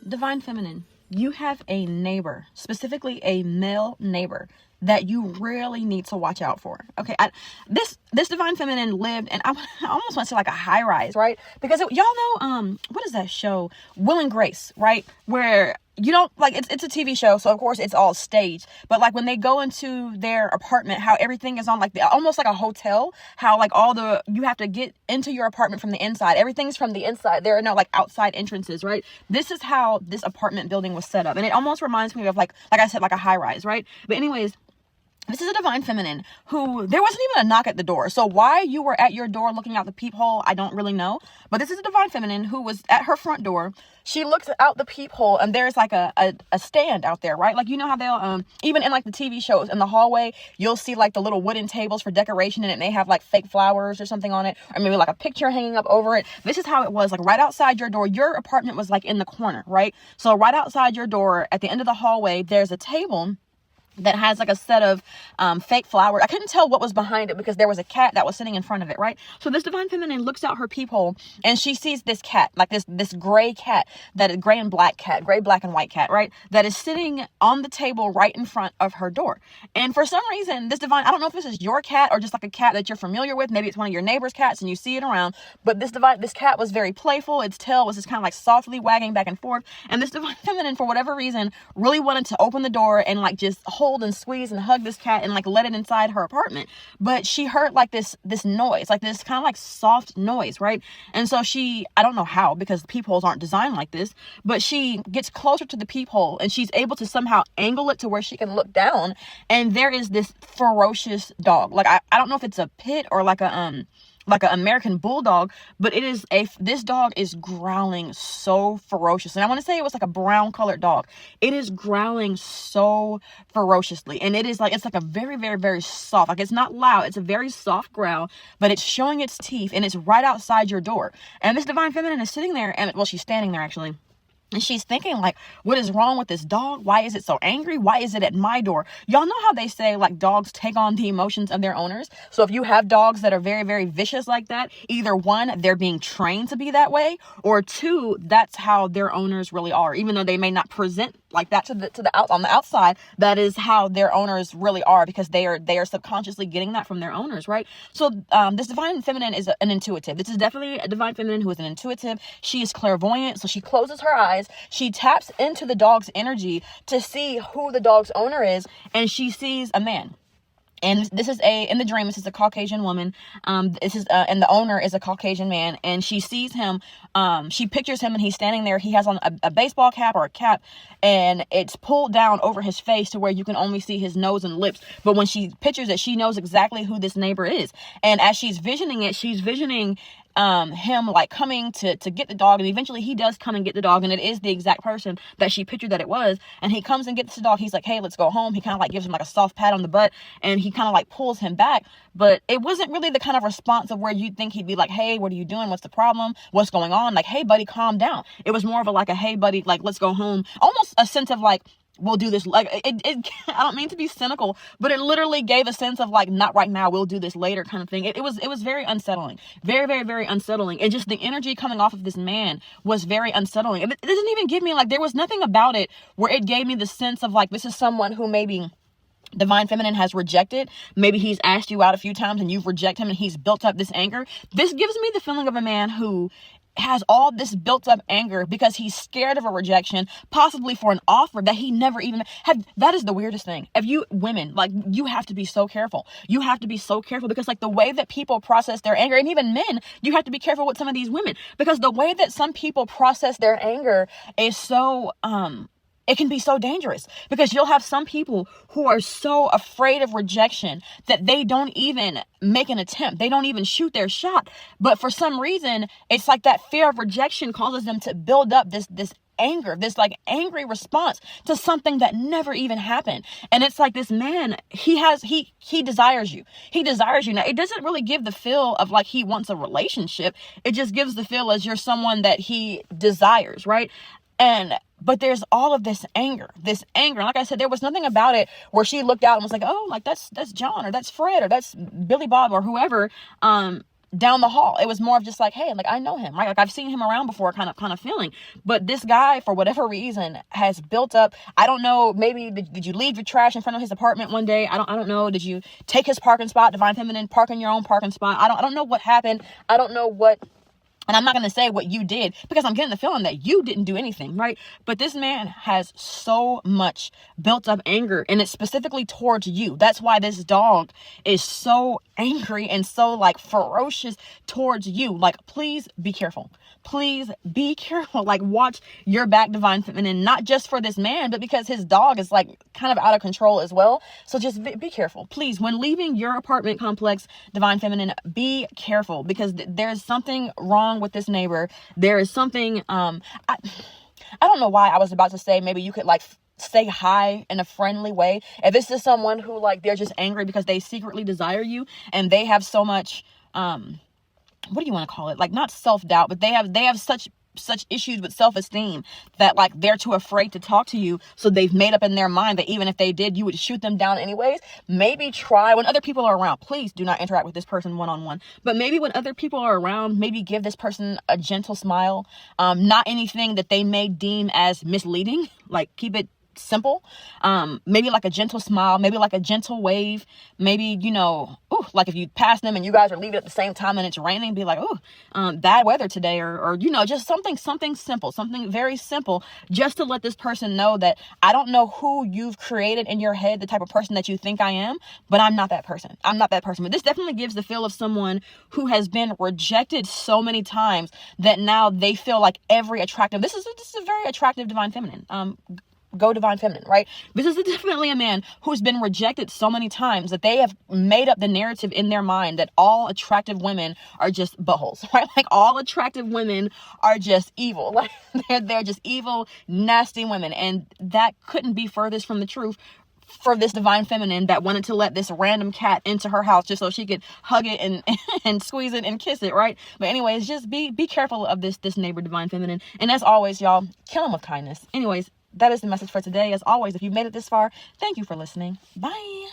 Divine Feminine, you have a neighbor, specifically a male neighbor, that you really need to watch out for. Okay, this Divine Feminine lived, and I almost went to like a high rise, right? Because y'all know, what is that show, Will and Grace, right? Where you don't like, it's a TV show, so of course it's all staged, but like when they go into their apartment, how everything is on like almost like a hotel, how like you have to get into your apartment from the inside, everything's from the inside, there are no like outside entrances, right? This is how this apartment building was set up, and it almost reminds me of like I said, like a high rise, right? But anyways, this is a Divine Feminine who, there wasn't even a knock at the door. So why you were at your door looking out the peephole, I don't really know. But this is a Divine Feminine who was at her front door. She looks out the peephole and there's like a stand out there, right? Like, you know how they'll, even in like the TV shows, in the hallway, you'll see like the little wooden tables for decoration, and it may have like fake flowers or something on it, or maybe like a picture hanging up over it. This is how it was, like right outside your door. Your apartment was like in the corner, right? So right outside your door, at the end of the hallway, there's a table that has like a set of fake flowers. I couldn't tell what was behind it because there was a cat that was sitting in front of it, right? So this Divine Feminine looks out her peephole and she sees this cat, like this gray cat, that is gray, black and white cat, right? That is sitting on the table right in front of her door. And for some reason, this Divine, I don't know if this is your cat or just like a cat that you're familiar with. Maybe it's one of your neighbor's cats and you see it around, but this cat was very playful. Its tail was just kind of like softly wagging back and forth. And this Divine Feminine, for whatever reason, really wanted to open the door and like just hold and squeeze and hug this cat and like let it inside her apartment. But she heard like this noise, like this kind of like soft noise, right? And so I don't know how, because peepholes aren't designed like this, but she gets closer to the peephole and she's able to somehow angle it to where she can look down, and there is this ferocious dog. Like I don't know if it's a pit or like an American bulldog, but this dog is growling so ferocious. And I want to say it was like a brown colored dog. It is growling so ferociously. And it's like a very, very, very soft, like it's not loud. It's a very soft growl, but it's showing its teeth and it's right outside your door. And this Divine Feminine is sitting there and, well, she's standing there actually. And she's thinking like, what is wrong with this dog? Why is it so angry? Why is it at my door? Y'all know how they say like dogs take on the emotions of their owners. So if you have dogs that are very, very vicious like that, either one, they're being trained to be that way, or two, that's how their owners really are. Even though they may not present like that on the outside, that is how their owners really are, because they are subconsciously getting that from their owners, right? So this Divine Feminine is an intuitive. This is definitely a Divine Feminine who is an intuitive. She is clairvoyant, so she closes her eyes. She taps into the dog's energy to see who the dog's owner is, and she sees a man. And this is in the dream, this is a Caucasian woman. And the owner is a Caucasian man, and she sees him. She pictures him and he's standing there. He has on a baseball cap or a cap, and it's pulled down over his face to where you can only see his nose and lips. But when she pictures it, she knows exactly who this neighbor is. And as she's visioning it, she's visioning him like coming to get the dog, and eventually he does come and get the dog, and it is the exact person that she pictured that it was. And he comes and gets the dog. He's like, hey, let's go home. He kind of like gives him like a soft pat on the butt, and he kind of like pulls him back. But it wasn't really the kind of response of where you'd think he'd be like, hey, what are you doing? What's the problem? What's going on? Like, hey buddy, calm down. It was more of a hey buddy, like, let's go home. Almost a sense of like, we'll do this. Like it I don't mean to be cynical, but it literally gave a sense of like, not right now, we'll do this later kind of thing. It was very unsettling, very, very, very unsettling. And just the energy coming off of this man was very unsettling. It doesn't even give me like, there was nothing about it where it gave me the sense of like, this is someone who maybe Divine Feminine has rejected. Maybe he's asked you out a few times and you've rejected him and he's built up this anger. This gives me the feeling of a man who has all this built up anger because he's scared of a rejection, possibly for an offer that he never even had. That is the weirdest thing. If you women, like, you have to be so careful. You have to be so careful, because like the way that people process their anger, and even men, you have to be careful with some of these women, because the way that some people process their anger is so, it can be so dangerous, because you'll have some people who are so afraid of rejection that they don't even make an attempt. They don't even shoot their shot. But for some reason, it's like that fear of rejection causes them to build up this anger, this like angry response to something that never even happened. And it's like this man, he desires you. He desires you. Now, it doesn't really give the feel of like he wants a relationship. It just gives the feel as you're someone that he desires, right? But there's all of this anger. And like I said, there was nothing about it where she looked out and was like, oh, like that's John, or that's Fred, or that's Billy Bob, or whoever. down the hall. It was more of just like, hey, like I know him, right? Like I've seen him around before, kind of feeling. But this guy, for whatever reason, has built up. I don't know. Maybe did you leave your trash in front of his apartment one day? I don't know. Did you take his parking spot, Divine Feminine, park in your own parking spot? I don't know what happened. I don't know what. And I'm not going to say what you did because I'm getting the feeling that you didn't do anything, right? But this man has so much built up anger, and it's specifically towards you. That's why this dog is so angry and so like ferocious towards you. Like, please be careful. Please be careful. Like, watch your back, Divine Feminine, not just for this man, but because his dog is like kind of out of control as well. So just be careful. Please, when leaving your apartment complex, Divine Feminine, be careful because there's something wrong with this neighbor. There is something, I don't know why I was about to say maybe you could like say hi in a friendly way. If this is someone who like, they're just angry because they secretly desire you and they have so much, what do you want to call it? Like not self-doubt, but they have such issues with self-esteem that like they're too afraid to talk to you. So they've made up in their mind that even if they did, you would shoot them down anyways. Maybe try when other people are around. Please do not interact with this person one-on-one. But maybe when other people are around, maybe give this person a gentle smile. Not anything that they may deem as misleading. Like keep it simple. Maybe like a gentle smile, maybe like a gentle wave, maybe, you know, like if you pass them and you guys are leaving at the same time and it's raining, be like, bad weather today, or you know, just something simple, something very simple, just to let this person know that I don't know who you've created in your head, the type of person that you think I am, but I'm not that person. But this definitely gives the feel of someone who has been rejected so many times that now they feel like every attractive, this is a very attractive Divine Feminine. Go Divine Feminine, right? This is definitely a man who's been rejected so many times that they have made up the narrative in their mind that all attractive women are just buttholes, right? Like all attractive women are just evil. Like they're just evil, nasty women. And that couldn't be furthest from the truth for this Divine Feminine that wanted to let this random cat into her house just so she could hug it and squeeze it and kiss it, right? But anyways, just be careful of this neighbor, Divine Feminine. And as always, y'all, kill him with kindness. Anyways, that is the message for today. As always, if you made it this far, thank you for listening. Bye.